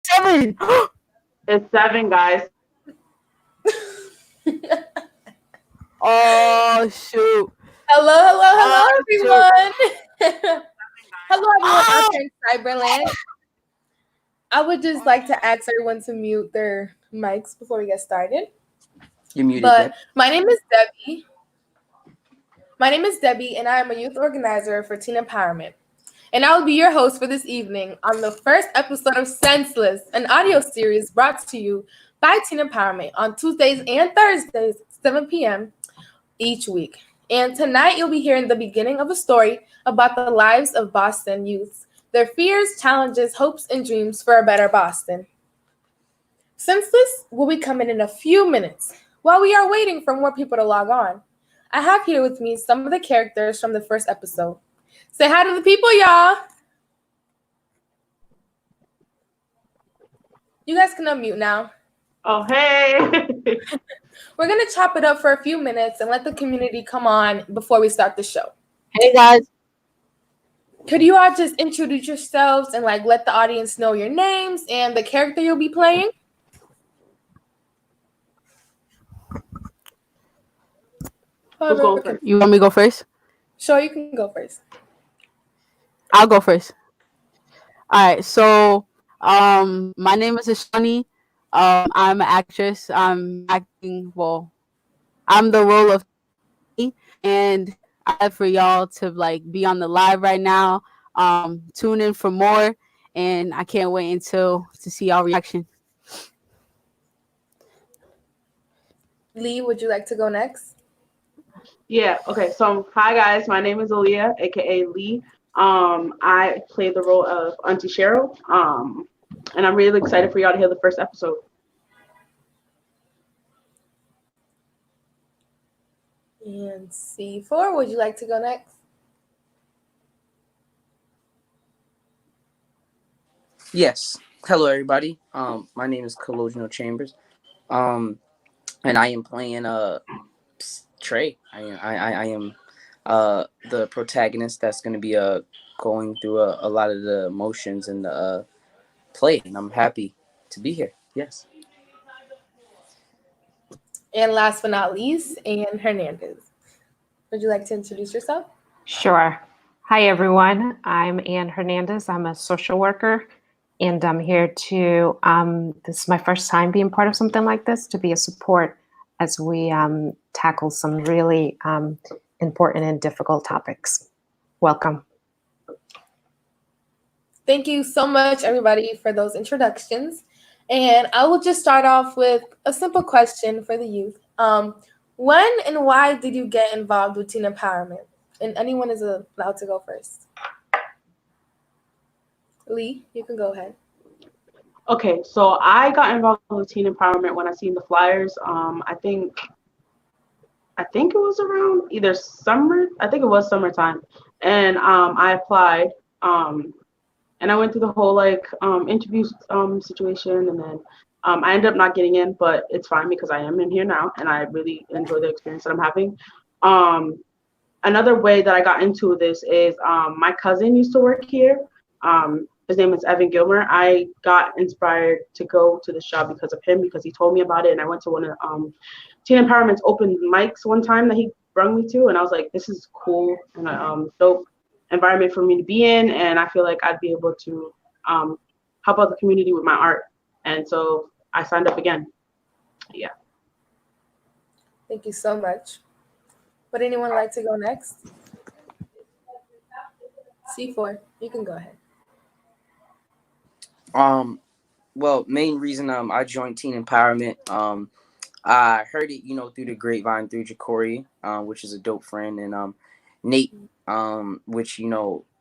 7. It's 7, guys. Oh shoot. Hello, Oh shoot. everyone. Hello, everyone out Oh, there in Cyberland. I would just like to ask everyone to mute their mics before we get started. You muted, But Deb. my name is Debbie. My name is Debbie, and I am a youth organizer for Teen Empowerment. And I will be your host for this evening on the first episode of Senseless, an audio series brought to you by Teen Empowerment on Tuesdays and Thursdays, 7 p.m. each week. And tonight you'll be hearing the beginning of a story about the lives of Boston youths, their fears, challenges, hopes, and dreams for a better Boston. Senseless will be coming in a few minutes. While we are waiting for more people to log on, I have here with me some of the characters from the first episode. Say hi to the people, y'all. You guys can unmute now. Oh, hey. We're going to chop it up for a few minutes and let the community come on before we start the show. hey guys. Could you all just introduce yourselves and let the audience know your names and the character you'll be playing? Who's going first? You want me to go first? Sure, you can go first. I'll go first. All right. So, my name is Ashani. I'm an actress. I'm acting. Well, I'm the role of me, and I have for y'all to be on the live right now. Tune in for more, and I can't wait until to see y'all reaction. Lee, would you like to go next? Yeah, okay. So, hi, guys. My name is Aaliyah, a.k.a. Lee. I play the role of Auntie Cheryl. And I'm really excited for y'all to hear the first episode. And C4, would you like to go next? Yes. Hello, everybody. My name is Colloginal Chambers. And I am playing Trey. I am the protagonist that's going to be going through a lot of the emotions in the play, and I'm happy to be here. Yes. And last but not least, Anne Hernandez. Would you like to introduce yourself? Sure. Hi, everyone. I'm Anne Hernandez. I'm a social worker, and I'm here to, this is my first time being part of something like this, to be a support as we tackle some really important and difficult topics. Welcome. Thank you so much, everybody, for those introductions. And I will just start off with a simple question for the youth. When and why did you get involved with teen empowerment? And anyone is allowed to go first. Lee, you can go ahead. Okay, so I got involved with teen empowerment when I seen the flyers. I think it was around either summer. I think it was summertime, and I applied. And I went through the whole interview situation, and then I ended up not getting in, but it's fine because I am in here now, and I really enjoy the experience that I'm having. Another way that I got into this is my cousin used to work here. His name is Evan Gilmer. I got inspired to go to the shop because of him, because he told me about it, and I went to one of Teen Empowerment's open mics one time that he brought me to, and I was like, this is cool and a dope environment for me to be in, and I feel like I'd be able to help out the community with my art, and so I signed up again. Yeah. Thank you so much. Would anyone like to go next? C4, you can go ahead. Well, main reason I joined Teen Empowerment, I heard it, through the grapevine through Jacory, which is a dope friend, and Nate, which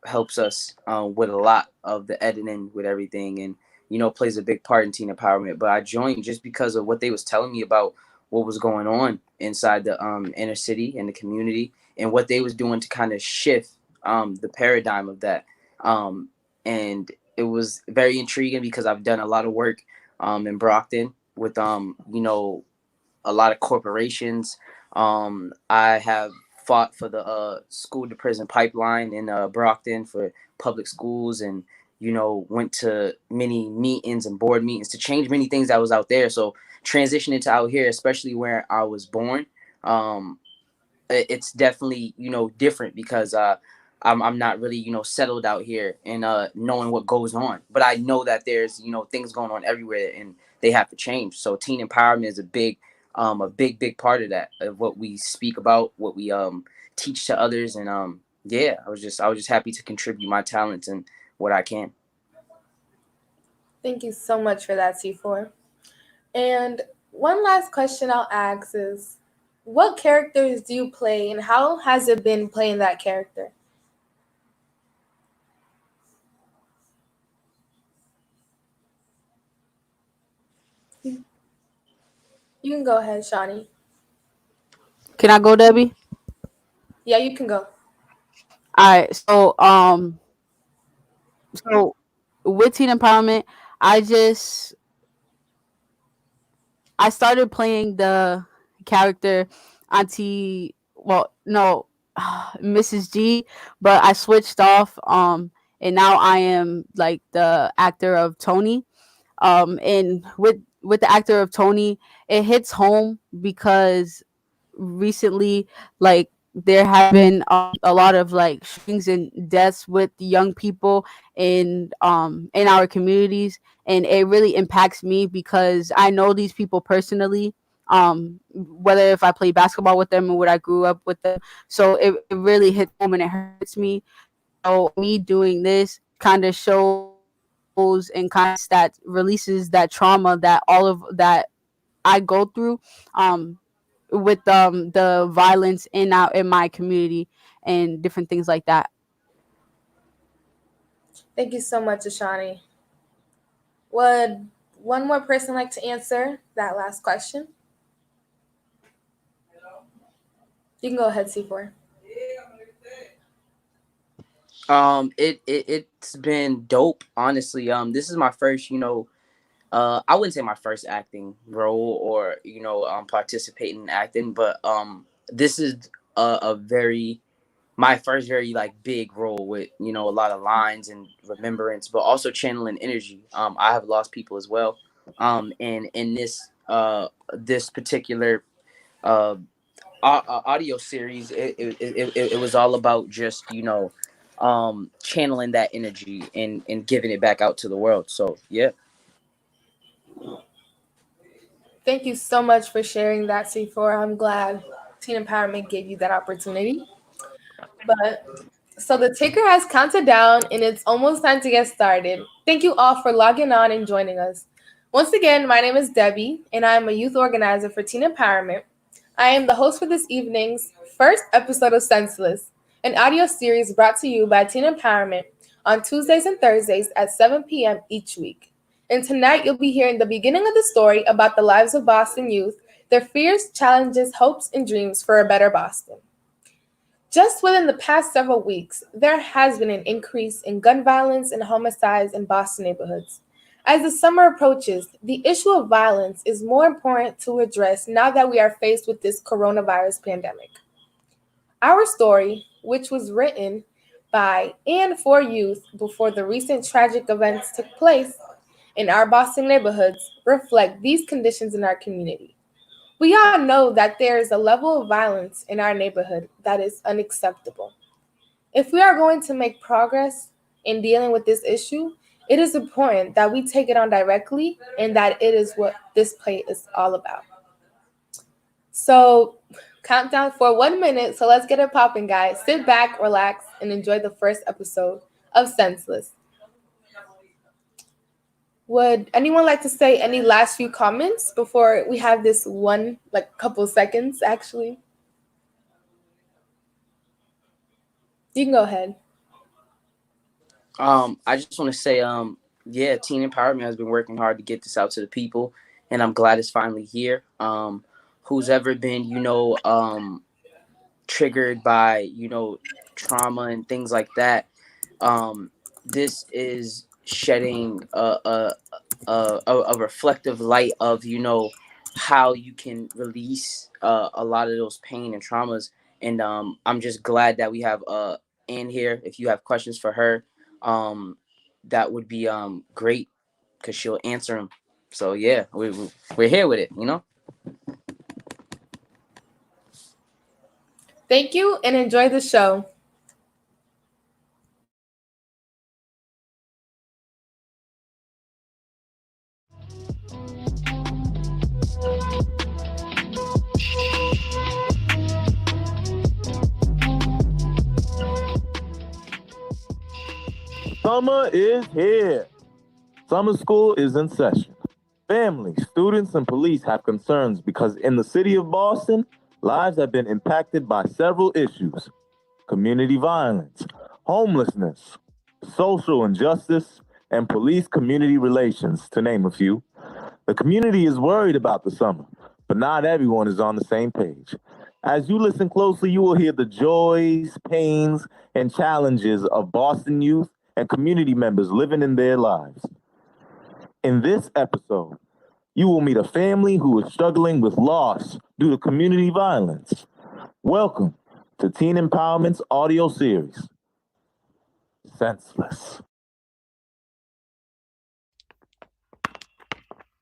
helps us with a lot of the editing with everything, and plays a big part in teen empowerment. But I joined just because of what they was telling me about what was going on inside the inner city and the community, and what they was doing to kind of shift the paradigm of that. And it was very intriguing because I've done a lot of work in Brockton with a lot of corporations. I have fought for the school to prison pipeline in Brockton for public schools, and went to many meetings and board meetings to change many things that was out there. So transitioning to out here, especially where I was born, um, it's definitely different because I'm not really settled out here and knowing what goes on. But I know that there's things going on everywhere and they have to change. So teen empowerment is a big part of that, of what we speak about, what we teach to others. And yeah, I was just happy to contribute my talents and what I can. Thank you so much for that, C4. And one last question I'll ask is, what characters do you play and how has it been playing that character? You can go ahead, Shawnee. Can I go, Debbie? Yeah, you can go. All right. So with teen empowerment, I just I started playing the character Auntie. Well, no, Mrs. G, but I switched off. And now I am like the actor of Tony. And with the actor of Tony, it hits home because recently, like, there have been a lot of like shootings and deaths with the young people in our communities, and it really impacts me because I know these people personally, whether if I play basketball with them or what I grew up with them. So it really hits home and it hurts me. So me doing this kind of shows and kind of releases that trauma that all of that I go through, um with the violence in my community and different things like that. Thank you so much, Ashani. Would one more person like to answer that last question? You can go ahead, C4. It's been dope, honestly. This is my first, I wouldn't say my first acting role or participating in acting, but this is a very my first very like big role with a lot of lines and remembrance, but also channeling energy. I have lost people as well, and in this particular uh audio series, it was all about just channeling that energy and giving it back out to the world. So yeah. Thank you so much for sharing that, C4. I'm glad Teen Empowerment gave you that opportunity. But so the ticker has counted down and it's almost time to get started. Thank you all for logging on and joining us. Once again, my name is Debbie and I am a youth organizer for Teen Empowerment. I am the host for this evening's first episode of Senseless, an audio series brought to you by Teen Empowerment on Tuesdays and Thursdays at 7 p.m. each week. And tonight you'll be hearing the beginning of the story about the lives of Boston youth, their fears, challenges, hopes, and dreams for a better Boston. Just within the past several weeks, there has been an increase in gun violence and homicides in Boston neighborhoods. As the summer approaches, the issue of violence is more important to address now that we are faced with this coronavirus pandemic. Our story, which was written by and for youth before the recent tragic events took place in our Boston neighborhoods, reflect these conditions in our community. We all know that there is a level of violence in our neighborhood that is unacceptable. If we are going to make progress in dealing with this issue, it is important that we take it on directly and that it is what this play is all about. So, countdown for 1 minute. So, let's get it popping, guys. Sit back, relax, and enjoy the first episode of Senseless. Would anyone like to say any last few comments before we have this one, like, couple seconds actually? You can go ahead. I just want to say, yeah, Teen Empowerment has been working hard to get this out to the people, and I'm glad it's finally here. Who's ever been, triggered by, trauma and things like that, um, this is shedding a reflective light of, how you can release a lot of those pain and traumas. And I'm just glad that we have Anne here. If you have questions for her, um, that would be great because she'll answer them. So yeah, we're here with it, you know. Thank you and enjoy the show. Summer is here. Summer school is in session. Families, students, and police have concerns because in the city of Boston, lives have been impacted by several issues: community violence, homelessness, social injustice, and police-community relations, to name a few. The community is worried about the summer, but not everyone is on the same page. As you listen closely, you will hear the joys, pains, and challenges of Boston youth and community members living in their lives. In this episode, you will meet a family who is struggling with loss due to community violence. Welcome to Teen Empowerment's audio series, Senseless.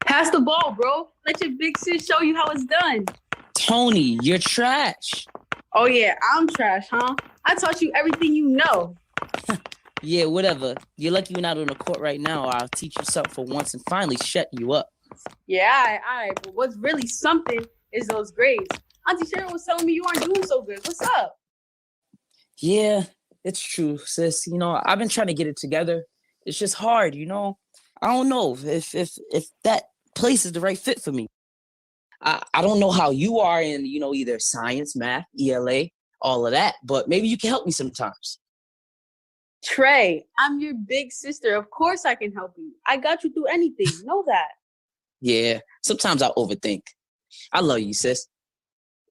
Pass the ball, bro. Let your big sis show you how it's done. Tony, you're trash. Oh yeah, I'm trash, huh? I taught you everything you know. Yeah, whatever. You're lucky you're not on the court right now, or I'll teach you something for once and finally shut you up. Yeah, all right. But what's really something is those grades. Auntie Sharon was telling me you aren't doing so good. What's up? Yeah, it's true, sis. You know, I've been trying to get it together. It's just hard, you know. I don't know if that place is the right fit for me. I don't know how you are in, you know, either science, math, ELA, all of that, but maybe you can help me sometimes. Trey, I'm your big sister. Of course I can help you. I got you through anything. Know that. Yeah, sometimes I overthink. I love you, sis.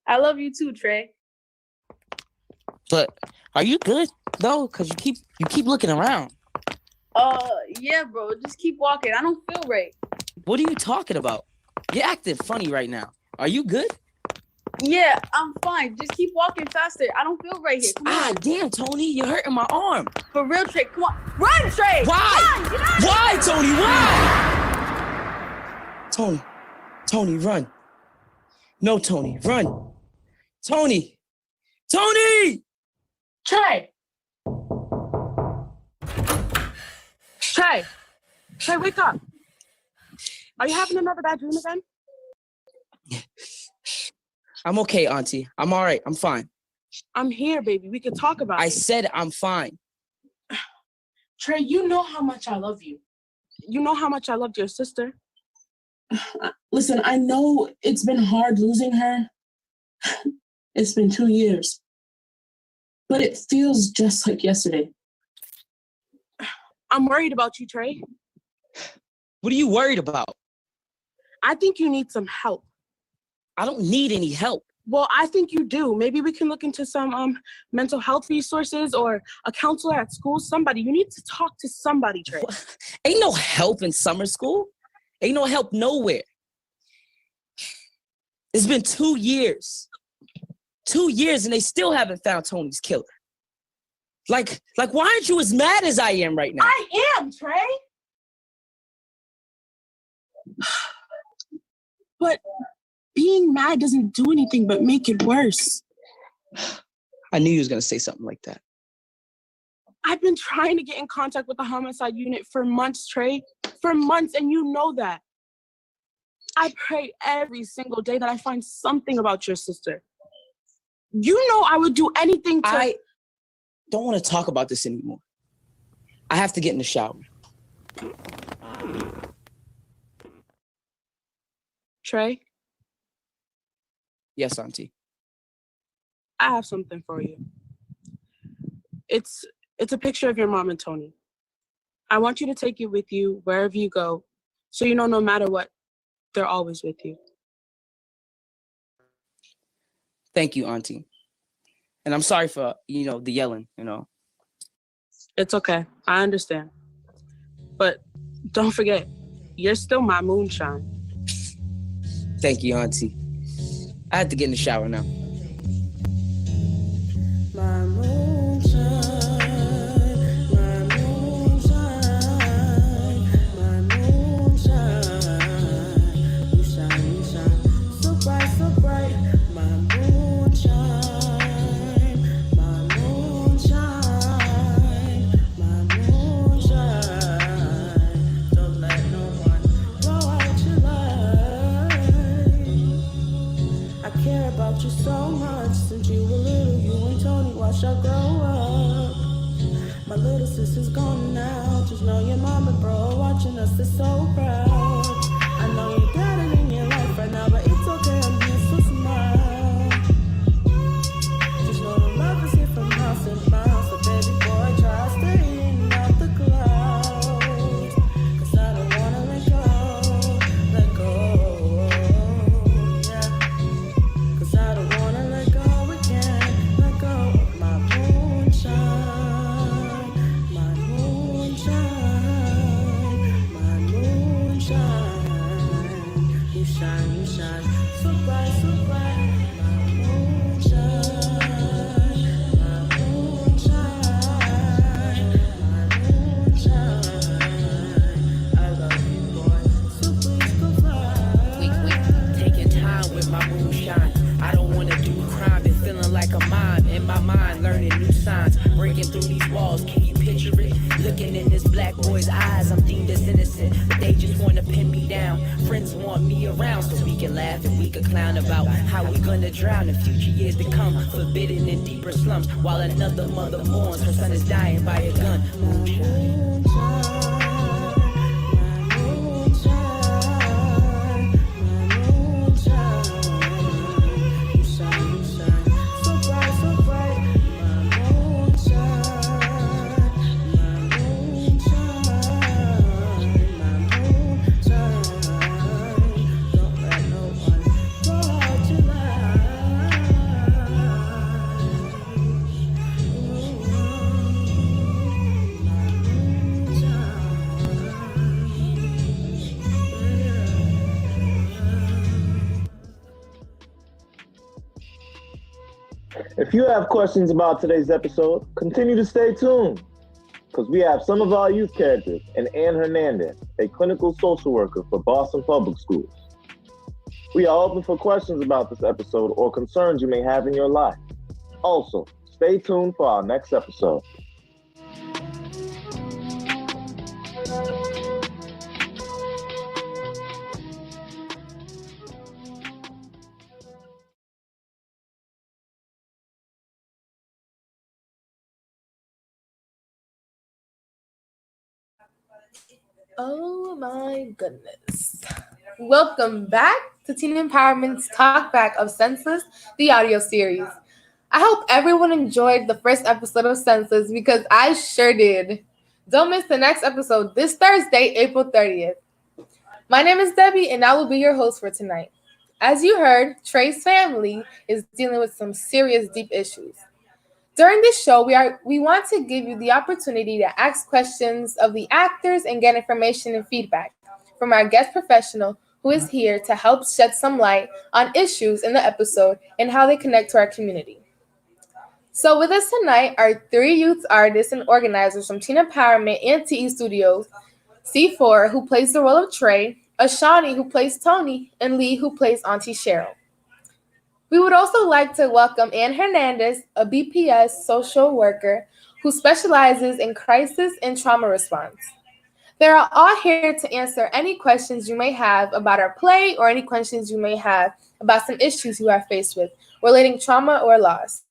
I love you too, Trey. But are you good though? Cause you keep looking around. Yeah, bro. Just keep walking. I don't feel right. What are you talking about? You're acting funny right now. Are you good? Yeah, I'm fine. Just keep walking faster. I don't feel right here. Come on. Damn, Tony, you're hurting my arm. For real, Trey. Come on. Run, Trey! Why? Run! Get out of Why, here! Tony? Why? Tony, run. No, Tony, run. Tony! Trey! Trey, wake up. Are you having another bad dream again? I'm okay, Auntie. I'm all right. I'm fine. I'm here, baby. We can talk about I it. said I'm fine. Trey, you know how much I love you. You know how much I loved your sister. Listen, I know it's been hard losing her. It's been 2 years. But it feels just like yesterday. I'm worried about you, Trey. What are you worried about? I think you need some help. I don't need any help. Well, I think you do. Maybe we can look into some mental health resources or a counselor at school. Somebody. You need to talk to somebody, Trey. Ain't no help in summer school. Ain't no help nowhere. It's been 2 years. 2 years and they still haven't found Tony's killer. Like, why aren't you as mad as I am right now? I am, Trey. But being mad doesn't do anything but make it worse. I knew you was going to say something like that. I've been trying to get in contact with the homicide unit for months, Trey. For months, and you know that. I pray every single day that I find something about your sister. You know I would do anything to... I don't want to talk about this anymore. I have to get in the shower. Trey, Yes, Auntie. I have something for you. It's a picture of your mom and Tony. I want you to take it with you wherever you go, so you know no matter what, they're always with you. Thank you, Auntie. And I'm sorry for, the yelling, It's okay. I understand. But don't forget, you're still my moonshine. Thank you, Auntie. I had to get in the shower now. My moonshine, my moonshine. little sister's gone now. Just know your mom and bro watching us is so proud. I know you got it in your life right now, but it's okay, I'm here, so smile. Just know the love is here from house and bounce. So baby boy, try staying out the clouds. Cause I don't wanna let go, yeah. Cause I don't wanna let go again, let go of my moonshine, my moonshine, my moonshine. You shine, so bright, so bright. My moonshine, my moonshine, my moonshine. I love you, boy, so please go fly. Taking time with my moonshine. I don't wanna do crime, been feeling like a mime in my mind, learning new signs, breaking through these walls. Can you picture it? Looking in this black boy's eyes, I'm deemed as innocent, but they just wanna pin me down. Friends want me around so we can laugh and we can clown about how we gonna drown in future years to come, forbidden in deeper slums, while another mother mourns her son is dying by a gun. Moonshine. If you have questions about today's episode, continue to stay tuned, because we have some of our youth characters and Anne Hernandez, a clinical social worker for Boston Public Schools. We are open for questions about this episode or concerns you may have in your life. Also, stay tuned for our next episode. Oh my goodness. Welcome back to Teen Empowerment's Talkback of Senseless, the audio series. I hope everyone enjoyed the first episode of Senseless because I sure did. Don't miss the next episode this Thursday, April 30th. My name is Debbie and I will be your host for tonight. As you heard, Trey's family is dealing with some serious deep issues. During this show, we want to give you the opportunity to ask questions of the actors and get information and feedback from our guest professional who is here to help shed some light on issues in the episode and how they connect to our community. So with us tonight are 3 youth artists and organizers from Teen Empowerment and TE Studios, C4, who plays the role of Trey, Ashani, who plays Tony, and Lee, who plays Auntie Cheryl. We would also like to welcome Anne Hernandez, a BPS social worker who specializes in crisis and trauma response. They are all here to answer any questions you may have about our play or any questions you may have about some issues you are faced with relating trauma or loss.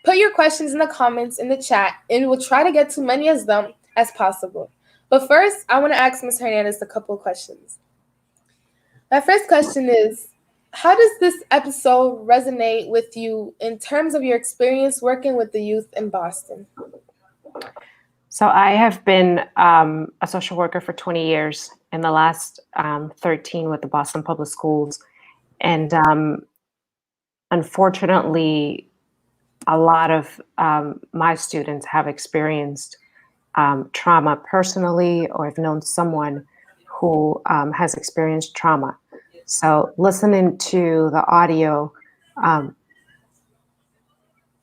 Put your questions in the comments in the chat and we will try to get to many of them as possible. But first, I want to ask Ms. Hernandez a couple of questions. My first question is, how does this episode resonate with you in terms of your experience working with the youth in Boston? So I have been a social worker for 20 years, in the last 13 with the Boston Public Schools. And unfortunately, a lot of my students have experienced trauma personally, or have known someone who has experienced trauma. So listening to the audio,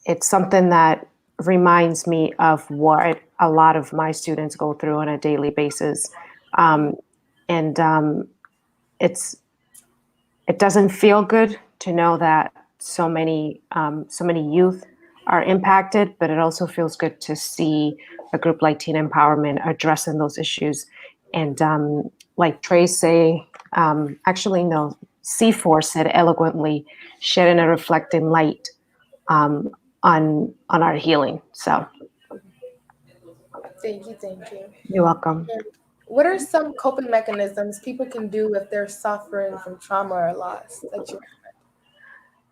it's something that reminds me of what a lot of my students go through on a daily basis. It doesn't feel good to know that so many youth are impacted, but it also feels good to see a group like Teen Empowerment addressing those issues. And like Trey say, actually no, C4 said eloquently, shedding a reflecting light on our healing. So Thank you, thank you. You're welcome. And what are some coping mechanisms people can do if they're suffering from trauma or loss that you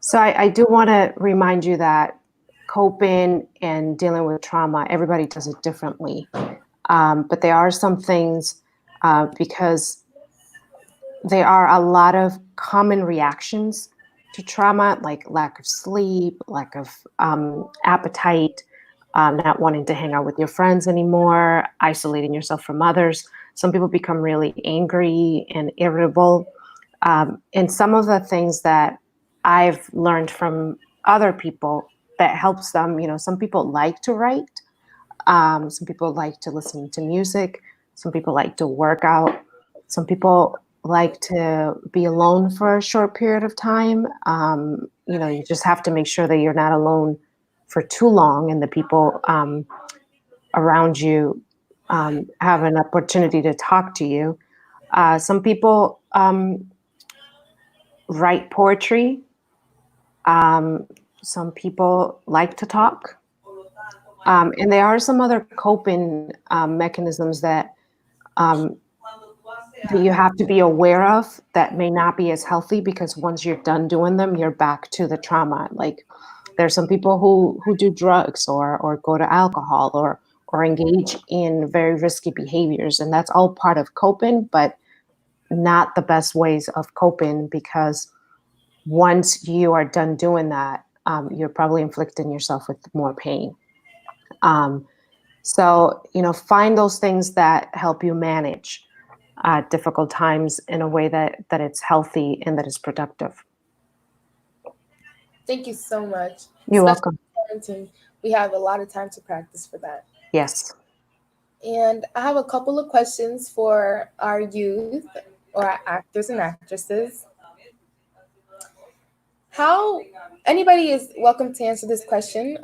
So I do want to remind you that coping and dealing with trauma, everybody does it differently. But there are some things because there are a lot of common reactions to trauma, like lack of sleep, lack of appetite, not wanting to hang out with your friends anymore, isolating yourself from others. Some people become really angry and irritable. And some of the things that I've learned from other people that helps them, some people like to write, some people like to listen to music, some people like to work out, some people like to be alone for a short period of time. You just have to make sure that you're not alone for too long and the people around you have an opportunity to talk to you. Some people write poetry. Some people like to talk. And there are some other coping mechanisms um, that you have to be aware of that may not be as healthy because once you're done doing them, you're back to the trauma. Like there's some people who do drugs or go to alcohol or engage in very risky behaviors, and that's all part of coping, but not the best ways of coping because once you are done doing that, you're probably inflicting yourself with more pain. So, find those things that help you manage difficult times in a way that it's healthy and that is productive. Thank you so much. You're Especially welcome. parenting, we have a lot of time to practice for that. Yes. And I have a couple of questions for our youth or our actors and actresses. How anybody is welcome to answer this question.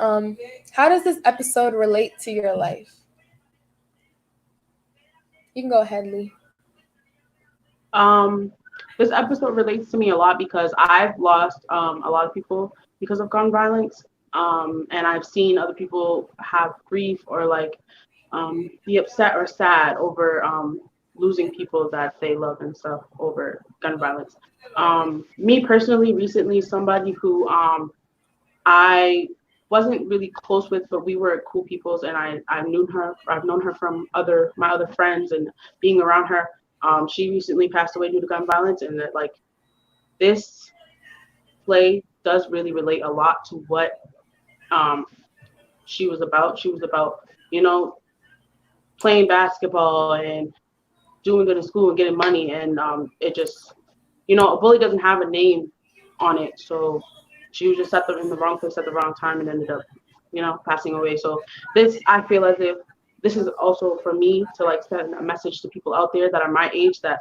How does this episode relate to your life? You can go ahead, Lee. Um, this episode relates to me a lot because I've lost a lot of people because of gun violence. And I've seen other people have grief or like be upset or sad over losing people that they love and stuff over gun violence. Me personally, recently, somebody who I wasn't really close with, but we were cool peoples, and I knew her. I've known her from my other friends and being around her. She recently passed away due to gun violence, and that like this play does really relate a lot to what she was about. She was about playing basketball and doing good in school and getting money, and it just a bully doesn't have a name on it, so she was just in the wrong place at the wrong time and ended up passing away. So this, I feel as if this is also for me to like send a message to people out there that are my age that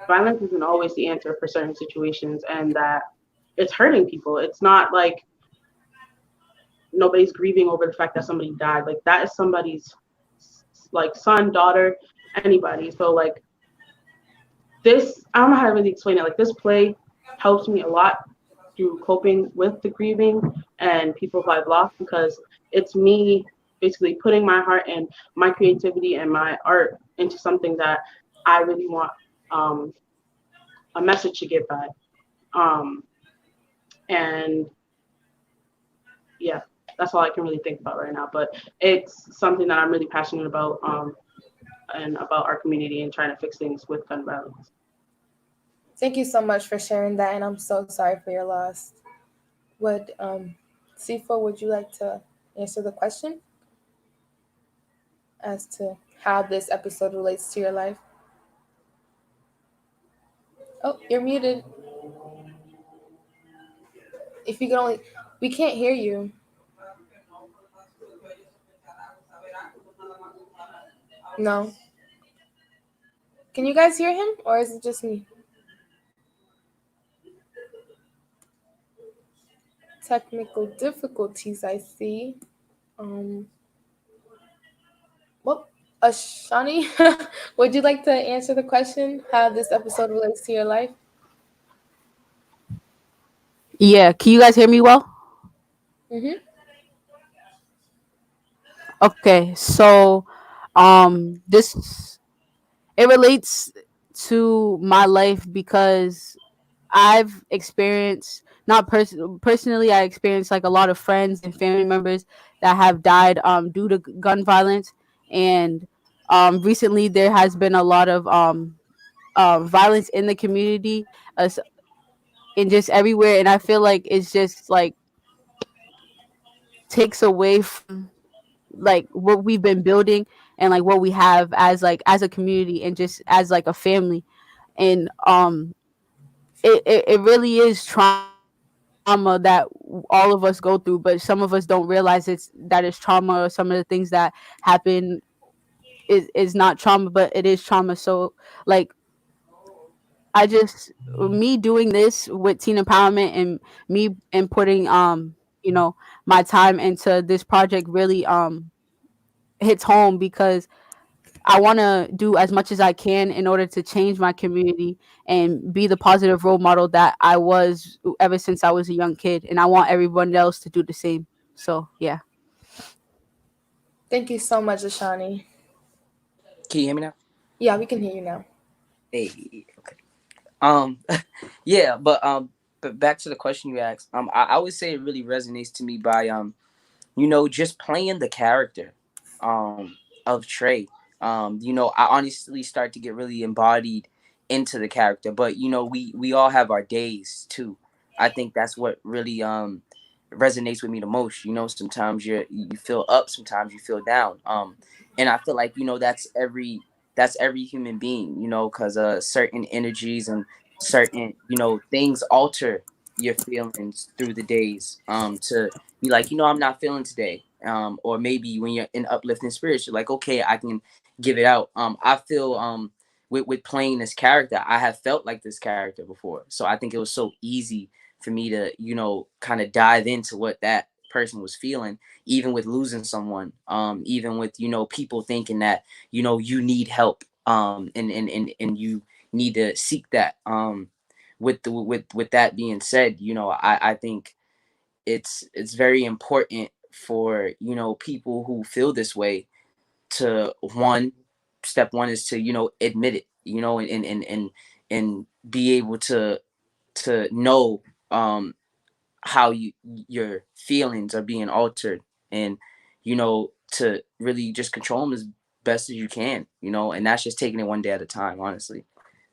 violence isn't always the answer for certain situations, and that it's hurting people. It's not like nobody's grieving over the fact that somebody died. Like that is somebody's like son, daughter, anybody. So like this, I don't know how to really explain it. Like this play helps me a lot through coping with the grieving and people who I've lost, because it's me basically putting my heart and my creativity and my art into something that I really want a message to get by. And yeah, that's all I can really think about right now. But it's something that I'm really passionate about, and about our community and trying to fix things with gun violence. Thank you so much for sharing that, and I'm so sorry for your loss. Would Sifo, would you like to answer the question as to how this episode relates to your life? Oh, you're muted. If you could only, we can't hear you. No. Can you guys hear him, or is it just me? Technical difficulties, I see. Well, Ashani, would you like to answer the question, how this episode relates to your life? Yeah, can you guys hear me well? Mm-hmm. Okay, so This it relates to my life because I've experienced not personally. I experienced like a lot of friends and family members that have died due to gun violence, and recently there has been a lot of violence in the community, and just everywhere. And I feel like it's just like takes away from like what we've been building and like what we have as like as a community and just as like a family. And it really is trauma that all of us go through, but some of us don't realize it's trauma, or some of the things that happen is not trauma, but it is trauma. So like I just me doing this with teen empowerment and me and putting you know my time into this project really hits home because I want to do as much as I can in order to change my community and be the positive role model that I was ever since I was a young kid, and I want everyone else to do the same. So yeah. Thank you so much, Ashani. Can you hear me now? Yeah, we can hear you now. Hey, okay. Um, yeah, but back to the question you asked. I would say it really resonates to me by just playing the character of Trey. I honestly start to get really embodied into the character, but we all have our days too. I think that's what really resonates with me the most. Sometimes you feel up, sometimes you feel down. And I feel like that's every human being, because certain energies and certain things alter your feelings through the days to be like, I'm not feeling today. Or maybe when you're in uplifting spirits, you're like, okay, I can give it out. I feel with playing this character, I have felt like this character before. So I think it was so easy for me to, kind of dive into what that person was feeling, even with losing someone, even with, people thinking that, you need help, and you need to seek that. With that being said, I think it's very important for people who feel this way to step one is to admit it, and be able to know how your feelings are being altered, and to really just control them as best as you can, and that's just taking it one day at a time, honestly.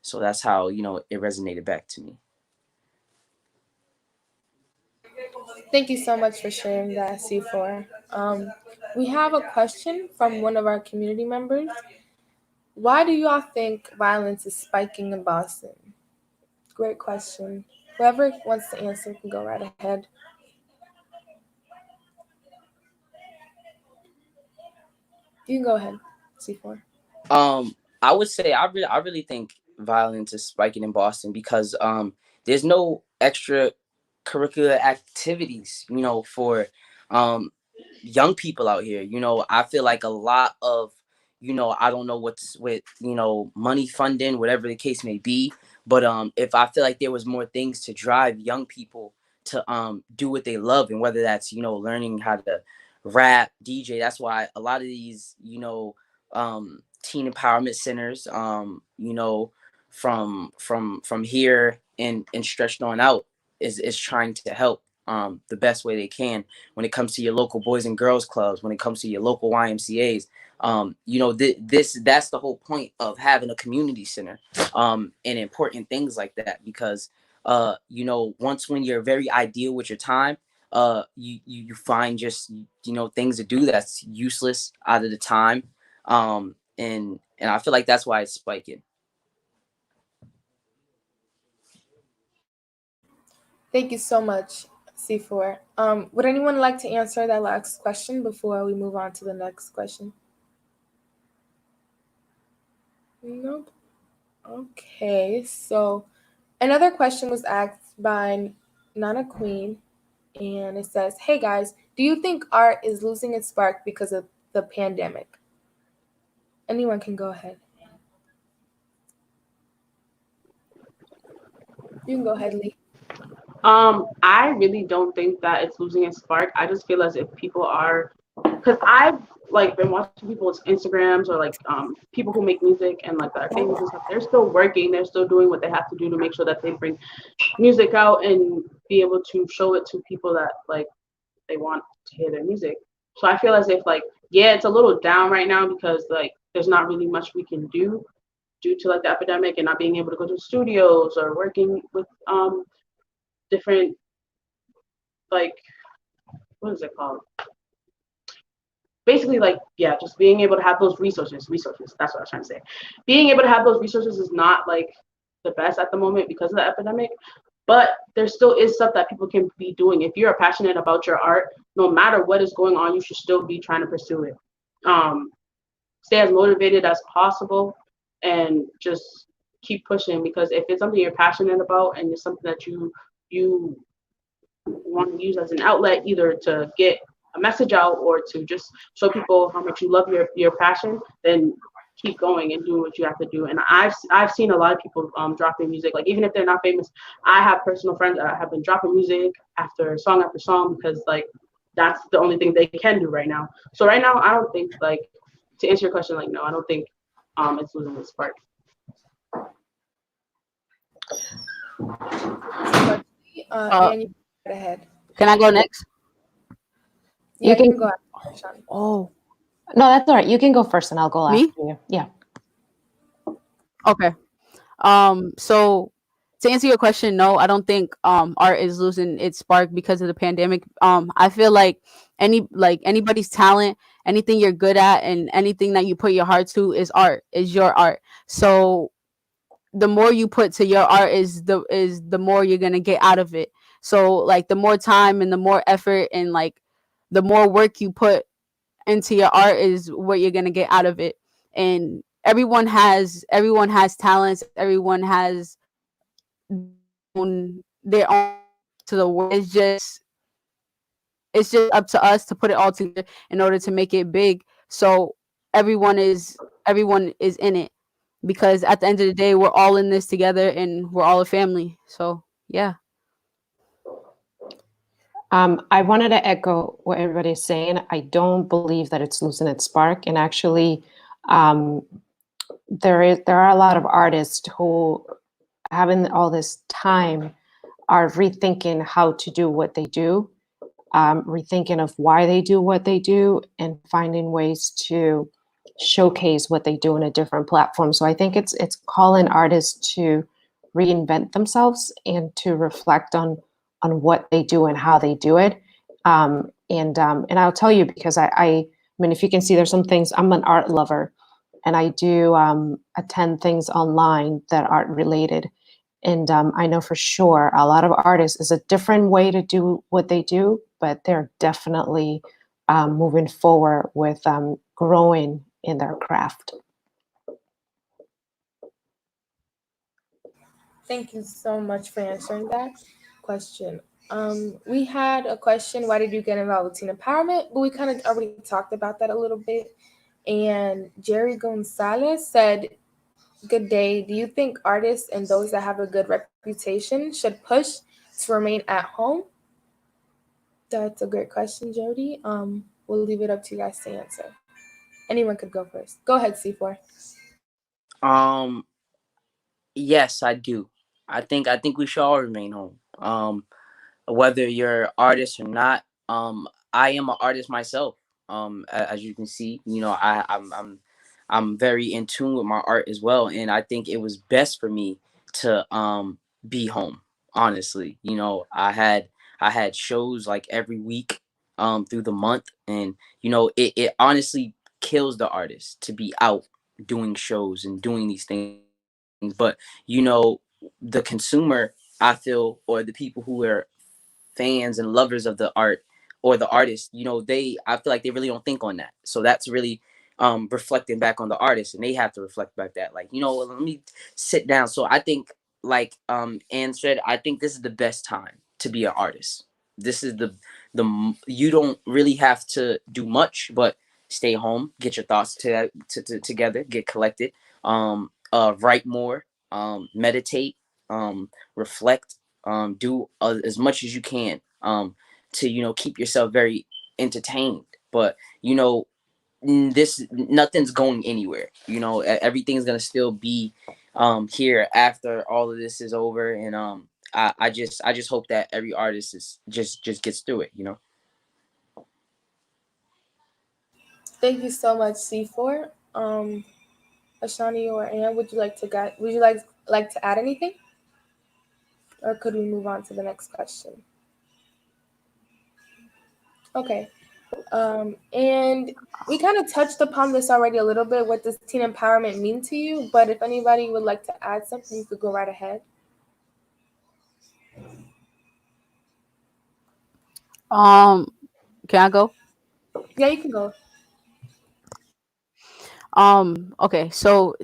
So that's how it resonated back to me. Thank you so much for sharing that, C4. We have a question from one of our community members. Why do y'all think violence is spiking in Boston? Great question. Whoever wants to answer can go right ahead. You can go ahead, C4. I would say I really think violence is spiking in Boston because there's no extra curricular activities, for um young people out here. I feel like a lot of, I don't know what's with, money funding, whatever the case may be. But if I feel like there was more things to drive young people to do what they love, and whether that's, learning how to rap, DJ. That's why a lot of these, teen empowerment centers, from here and stretched on out is trying to help the best way they can when it comes to your local boys and girls clubs, when it comes to your local YMCA's. That's the whole point of having a community center, and important things like that, because once when you're very ideal with your time, you find just things to do that's useless out of the time, and I feel like that's why it's spiking. Thank you so much, C4. Would anyone like to answer that last question before we move on to the next question? Nope. Okay, so another question was asked by Nana Queen, and it says, "Hey guys, do you think art is losing its spark because of the pandemic?" Anyone can go ahead. You can go ahead, Lee. I really don't think that it's losing its spark. I just feel as if people are, because I've like been watching people's Instagrams or like people who make music and like that are famous and stuff. They're still working. They're still doing what they have to do to make sure that they bring music out and be able to show it to people that like they want to hear their music. So I feel as if like yeah, it's a little down right now because like there's not really much we can do due to like the epidemic and not being able to go to studios or working with different like what is it called? Basically like yeah, just being able to have those resources. That's what I was trying to say. Being able to have those resources is not like the best at the moment because of the epidemic. But there still is stuff that people can be doing. If you're passionate about your art, no matter what is going on, you should still be trying to pursue it. Um, Stay as motivated as possible and just keep pushing because if it's something you're passionate about and it's something that you want to use as an outlet either to get a message out or to just show people how much you love your passion, then keep going and doing what you have to do. And I've seen a lot of people dropping music, like even if they're not famous. I have personal friends that have been dropping music after song because like that's the only thing they can do right now. So right now I don't think like to answer your question, like no, I don't think it's losing its spark. And you go ahead. Can I go next? Yeah, You you can- can go ahead, Shawnee. Oh, No, that's all right. You can go first, and I'll go Me? after you. Yeah. okay. So to answer your question, no, I don't think art is losing its spark because of the pandemic. I feel like anybody's talent, anything you're good at, and anything that you put your heart to is art, is your art. So the more you put to your art is the more you're gonna get out of it. So like the more time and the more effort and like the more work you put into your art is what you're gonna get out of it. And everyone has talents. Everyone has their own to the world. It's just up to us to put it all together in order to make it big. So everyone is in it because at the end of the day, we're all in this together and we're all a family. So yeah. I wanted to echo what everybody's saying. I don't believe that it's losing its spark, and actually, um, there are a lot of artists who, having all this time, are rethinking how to do what they do, rethinking of why they do what they do, and finding ways to showcase what they do in a different platform. So I think it's calling artists to reinvent themselves and to reflect on what they do and how they do it. And I'll tell you because I mean, if you can see, there's some things. I'm an art lover, and I do attend things online that aren't related. And I know for sure a lot of artists is a different way to do what they do, but they're definitely moving forward with growing in their craft. Thank you so much for answering that question. We had a question, why did you get involved with teen empowerment? But we kind of already talked about that a little bit. And Jerry Gonzalez said, good day. Do you think artists and those that have a good reputation should push to remain at home? That's a great question, Jody. We'll leave it up to you guys to answer. Anyone could go first. Go ahead, C4. Um, yes, I do. I think we should all remain home. Whether you're artist or not. I am an artist myself. As you can see, I'm very in tune with my art as well, and I think it was best for me to be home. Honestly, I had shows like every week through the month, and it honestly kills the artist to be out doing shows and doing these things. But the consumer, I feel, or the people who are fans and lovers of the art or the artist, I feel like they really don't think on that. So that's really reflecting back on the artist, and they have to reflect back that, like, let me sit down. So I think, like Anne said, I think this is the best time to be an artist. This is the you don't really have to do much, but stay home, get your thoughts together, get collected, write more, meditate, reflect, do as much as you can to keep yourself very entertained. But this nothing's going anywhere. You know, everything's gonna still be here after all of this is over, and I just hope that every artist is just gets through it. You know. Thank you so much, C4. Ashani or Anne, would you like to add anything, or could we move on to the next question? Okay. And we kind of touched upon this already a little bit. What does teen empowerment mean to you? But if anybody would like to add something, you could go right ahead. Um, can I go? Yeah, you can go. Okay, so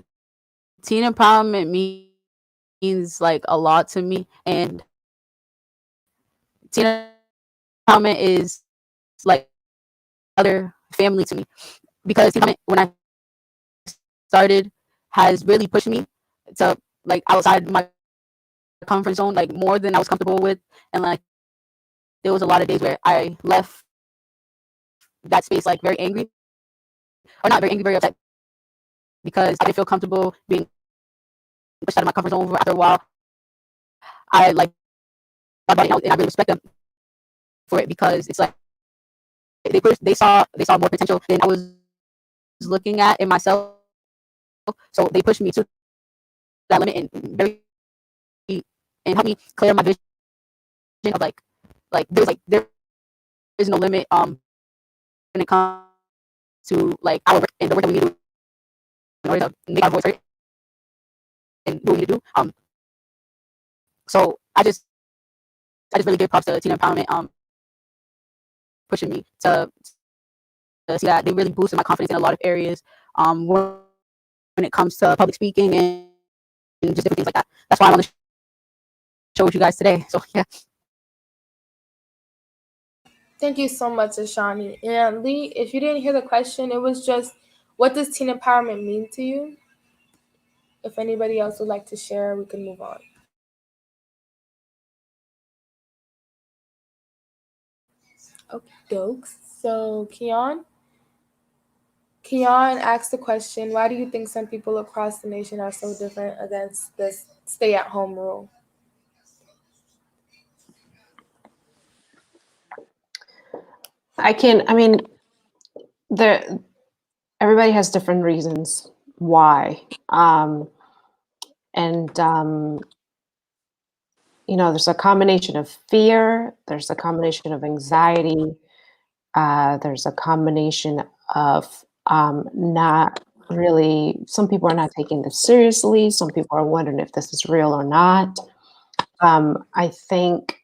teen empowerment means like a lot to me, and teen empowerment is like another family to me because teen empowerment, when I started, has really pushed me to like outside my comfort zone, like more than I was comfortable with, and like there was a lot of days where I left that space like very angry, or not very angry, very upset because I didn't feel comfortable being pushed out of my comfort zone. After a while, I like thought about it, and I really respect them for it because it's like they saw more potential than I was looking at in myself. So they pushed me to that limit and helped me clear my vision of like there is no limit when it comes to like our work and the work that we need to do in order to make our voice heard and do what we need to do. So I just really give props to teen empowerment pushing me to see that they really boosted my confidence in a lot of areas when it comes to public speaking and just different things like that. That's why I'm on the show with you guys today. So yeah. Thank you so much, Ashani. And Lee, if you didn't hear the question, it was just, what does teen empowerment mean to you? If anybody else would like to share, we can move on. Okay, dokes. So, Keon asked the question, why do you think some people across the nation are so different against this stay-at-home rule? I mean, there everybody has different reasons why. And there's a combination of fear, there's a combination of anxiety, there's a combination of not really, some people are not taking this seriously, some people are wondering if this is real or not. I think,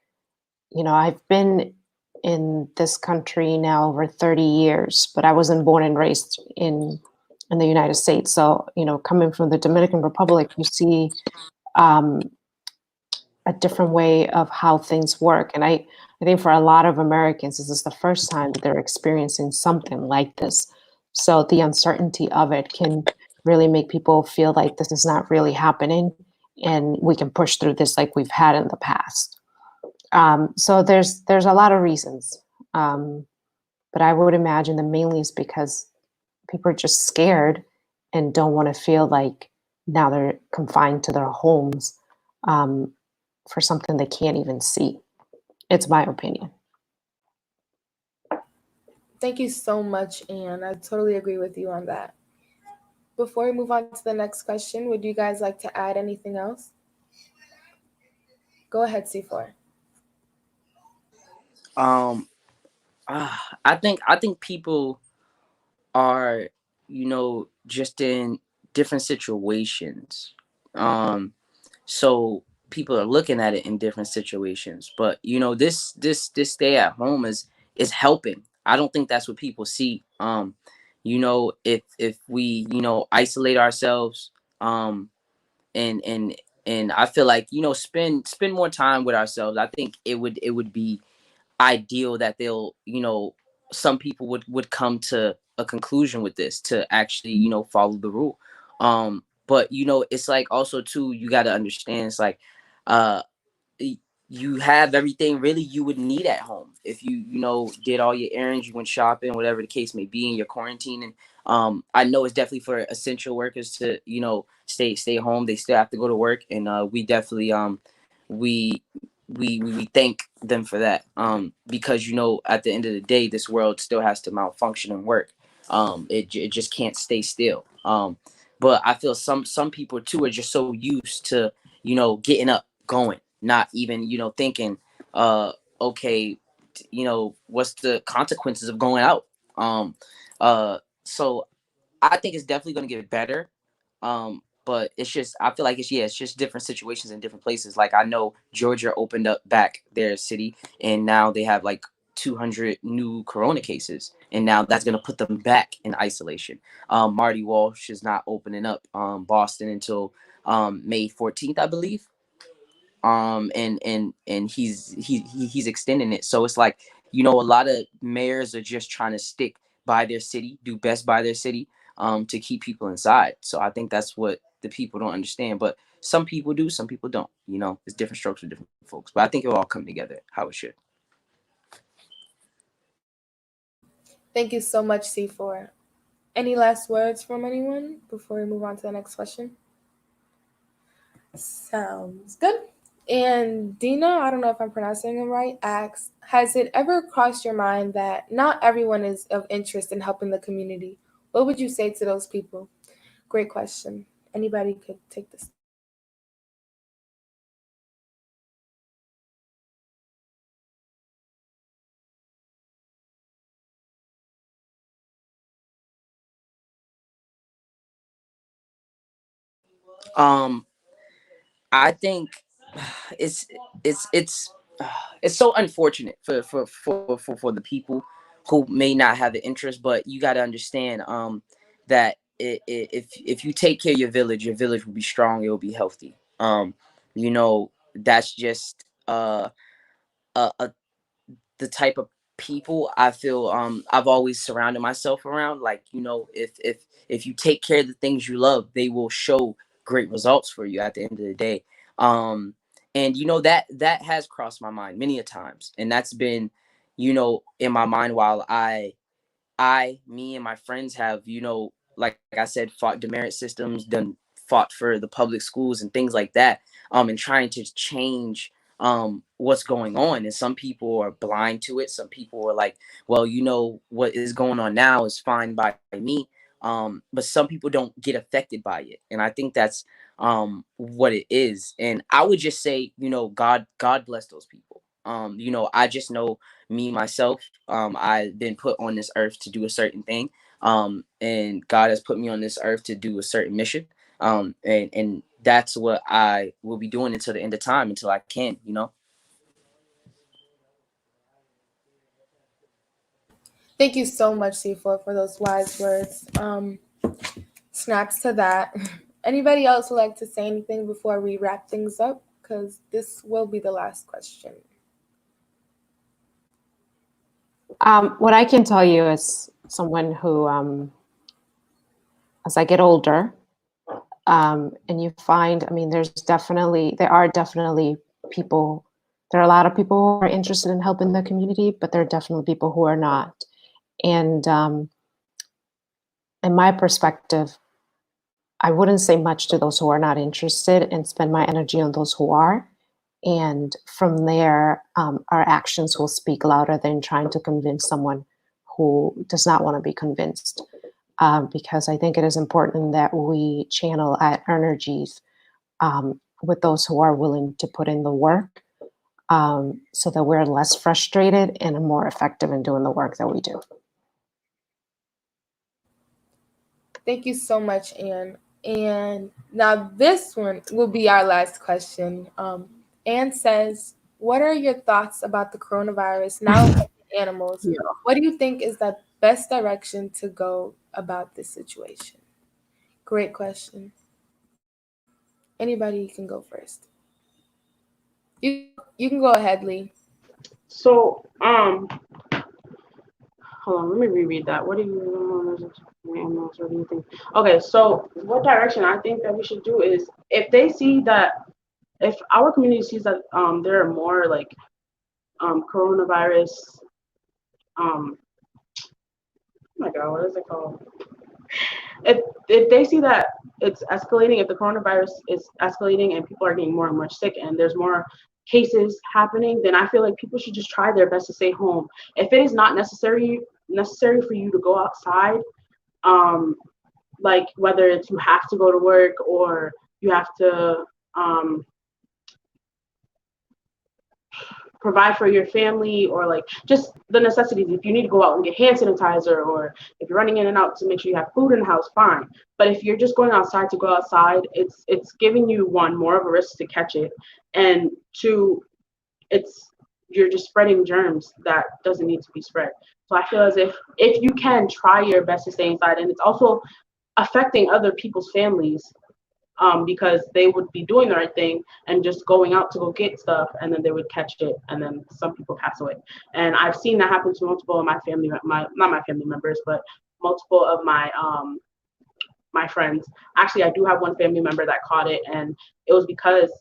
I've been in this country now over 30 years, but I wasn't born and raised in the United States. So, coming from the Dominican Republic, you see um, a different way of how things work. And I think for a lot of Americans, this is the first time that they're experiencing something like this. So the uncertainty of it can really make people feel like this is not really happening and we can push through this like we've had in the past. So there's a lot of reasons. But I would imagine that mainly is because people are just scared and don't want to feel like now they're confined to their homes for something they can't even see. It's my opinion. Thank you so much, Anne. I totally agree with you on that. Before we move on to the next question, would you guys like to add anything else? Go ahead, C4. Um, I think people are, just in different situations. So people are looking at it in different situations. But this stay at home is helping. I don't think that's what people see. If we isolate ourselves, and I feel like spend more time with ourselves. I think it would be ideal that they'll some people would come to a conclusion with this to actually follow the rule. But it's like also too, you got to understand, it's like uh you have everything really you would need at home. If you know, did all your errands, you went shopping, whatever the case may be in your quarantine. And I know it's definitely for essential workers to, you know, stay home. They still have to go to work, and we definitely we we thank them for that, because you know, at the end of the day, this world still has to malfunction and work. It just can't stay still. But I feel some people too are just so used to, you know, getting up, going, not even, you know, thinking, uh okay, you know, what's the consequences of going out. um so I think it's definitely going to get better. But it's just, I feel like it's, yeah, it's just different situations in different places. Like, I know Georgia opened up back their city, and now they have like 200 new corona cases, and now that's going to put them back in isolation. Marty Walsh is not opening up Boston until May 14th, I believe. And he's extending it, so it's like, you know, a lot of mayors are just trying to stick by their city, do best by their city, to keep people inside. So I think that's what the people don't understand, but some people do, some people don't. You know, it's different strokes for different folks, but I think it'll all come together how it should. Thank you so much, C4. Any last words from anyone before we move on to the next question? Sounds good. And Dina, I don't know if I'm pronouncing it right, asks, has it ever crossed your mind that not everyone is of interest in helping the community? What would you say to those people? Great question. Anybody could take this. um I think it's it's it's it's so unfortunate for the people who may not have the interest, but you got to understand that if you take care of your village will be strong, it will be healthy. You know, that's just a the type of people I feel I've always surrounded myself around. Like, you know, if you take care of the things you love, they will show great results for you at the end of the day. um and you know, that has crossed my mind many a times, and that's been, you know, in my mind while me and my friends have, you know, like I said, fought demerit systems, done fought for the public schools and things like that, and trying to change what's going on. And some people are blind to it. Some people are like, well, you know, what is going on now is fine by me. But some people don't get affected by it. And I think that's what it is. And I would just say, you know, God bless those people. You know, I just know me myself, I've been put on this earth to do a certain thing, and God has put me on this earth to do a certain mission, and that's what I will be doing until the end of time, until I can, you know. Thank you so much, C4, for those wise words. Snaps to that. Anybody else would like to say anything before we wrap things up? Because this will be the last question. What I can tell you as someone who, as I get older, and you find, I mean, there are definitely people, there are a lot of people who are interested in helping the community, but there are definitely people who are not. And in my perspective, I wouldn't say much to those who are not interested and spend my energy on those who are. And from there, our actions will speak louder than trying to convince someone who does not want to be convinced. Because I think it is important that we channel our energies with those who are willing to put in the work, so that we're less frustrated and more effective in doing the work that we do. Thank you so much, Anne. And now this one will be our last question. Anne says, what are your thoughts about the coronavirus now affecting animals? Yeah. What do you think is the best direction to go about this situation? Great question. Anybody can go first. You can go ahead, Lee. So, hold on, let me reread that. What do you animals? What do you think? Okay, so what direction I think that we should do is if they see that if our community sees that there are more like coronavirus, oh my God, what is it called? If they see that it's escalating, if the coronavirus is escalating and people are getting more and more sick and there's more cases happening, then I feel like people should just try their best to stay home. If it is not necessary for you to go outside, um, like whether it's you have to go to work or you have to um, provide for your family or like just the necessities. If you need to go out and get hand sanitizer or if you're running in and out to make sure you have food in the house, fine. But if you're just going outside to go outside, it's giving you, one, more of a risk to catch it, and two, it's you're just spreading germs that doesn't need to be spread. So I feel as if you can try your best to stay inside, and it's also affecting other people's families, because they would be doing the right thing and just going out to go get stuff, and then they would catch it, and then some people pass away. And I've seen that happen to multiple of my family, not my family members, but multiple of my friends. Actually, I do have one family member that caught it, and it was because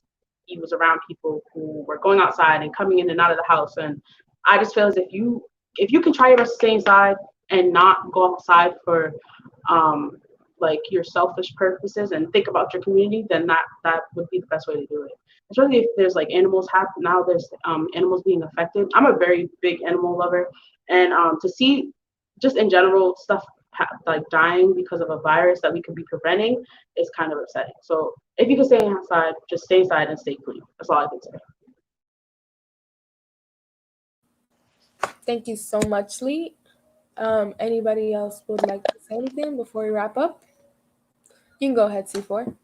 he was around people who were going outside and coming in and out of the house. And I just feel as if you can try your best to stay inside and not go outside for like your selfish purposes and think about your community, then that would be the best way to do it. Especially if there's like animals now there's animals being affected. I'm a very big animal lover, and to see just in general stuff like dying because of a virus that we could be preventing is kind of upsetting. So if you can stay inside, just stay inside and stay clean. That's all I can say. Thank you so much, Lee. Anybody else would like to say anything before we wrap up? You can go ahead, C4.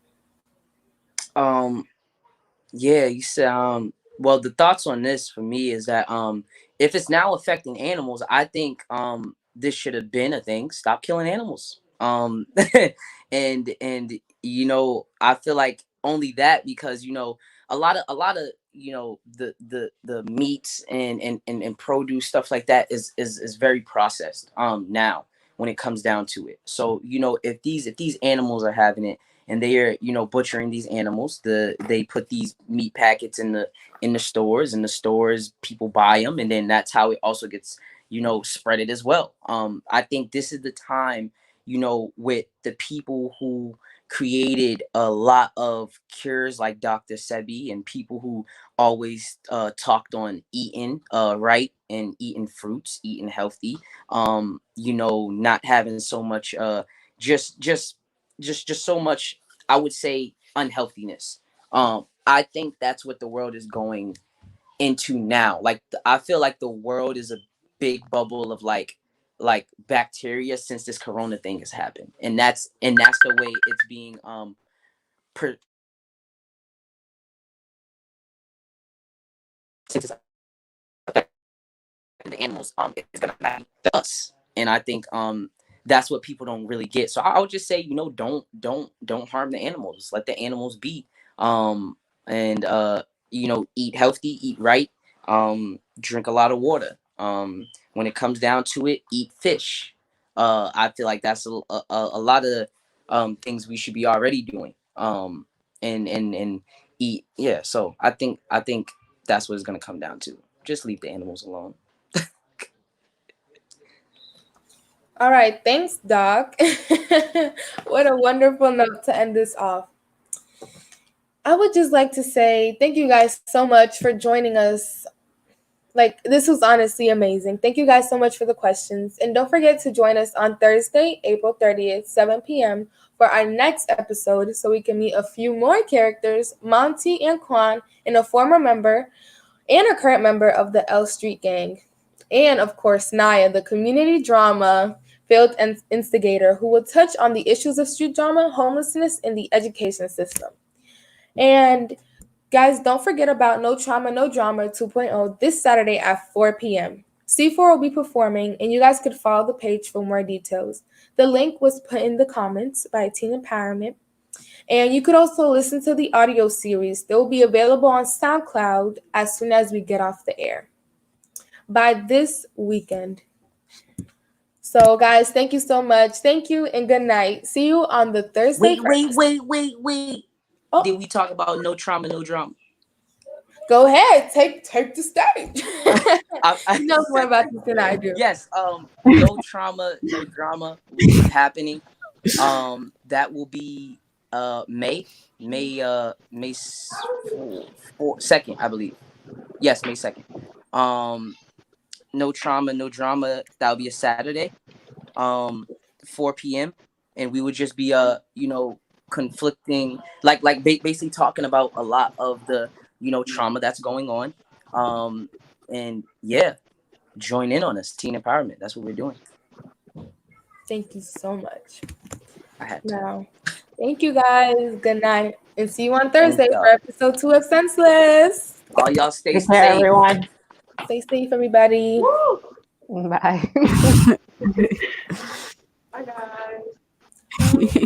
Um, yeah, you said well, the thoughts on this for me is that if it's now affecting animals, I think this should have been a thing. Stop killing animals. And I feel like only that, because a lot of the meats and produce, stuff like that is very processed now when it comes down to it. So if these animals are having it, and they are butchering these animals, they put these meat packets in the stores, and the stores, people buy them, and then that's how it also gets spreaded as well. I think this is the time, with the people who created a lot of cures like Dr. Sebi, and people who always talked on eating right, and eating fruits, eating healthy, not having so much just just just so much, I would say, unhealthiness. I think that's what the world is going into now. Like I feel like the world is a big bubble of like bacteria since this corona thing has happened, and that's the way it's being per, since it's the animals, it's gonna affect us. And I think that's what people don't really get. So I would just say, don't harm the animals. Let the animals be. And eat healthy, eat right, drink a lot of water. When it comes down to it, eat fish. I feel like that's a lot of things we should be already doing. And eat, yeah. So I think that's what it's gonna come down to. Just leave the animals alone. All right, thanks, Doc. What a wonderful note to end this off. I would just like to say thank you guys so much for joining us. Like, this was honestly amazing. Thank you guys so much for the questions. And don't forget to join us on Thursday, April 30th, 7 p.m. for our next episode, so we can meet a few more characters, Monty and Quan, and a former member and a current member of the L Street Gang. And of course, Naya, the community drama field instigator, who will touch on the issues of street drama, homelessness, and the education system. And guys, don't forget about No Trauma, No Drama 2.0 this Saturday at 4 p.m. C4 will be performing, and you guys could follow the page for more details. The link was put in the comments by Teen Empowerment. And you could also listen to the audio series. They will be available on SoundCloud as soon as we get off the air by this weekend. So, guys, thank you so much. Thank you and good night. See you on the Thursday. Wait. Oh. Did we talk about No Trauma, No Drama? Go ahead, take the stage. I You know more about this than I do. Yes, no trauma, no drama will be happening. That will be May 2nd, I believe. Yes, May 2nd. Um, no trauma, no drama. That'll be a Saturday. 4 p.m. and we would just be conflicting, basically talking about a lot of the trauma that's going on. And yeah, join in on us, teen empowerment. That's what we're doing. Thank you so much. I had to. Now, thank you guys. Good night, and see you on Thursday y'all. for episode 2 of Senseless. All y'all stay Take care, safe. everyone. Stay safe, everybody. Bye. Bye, guys.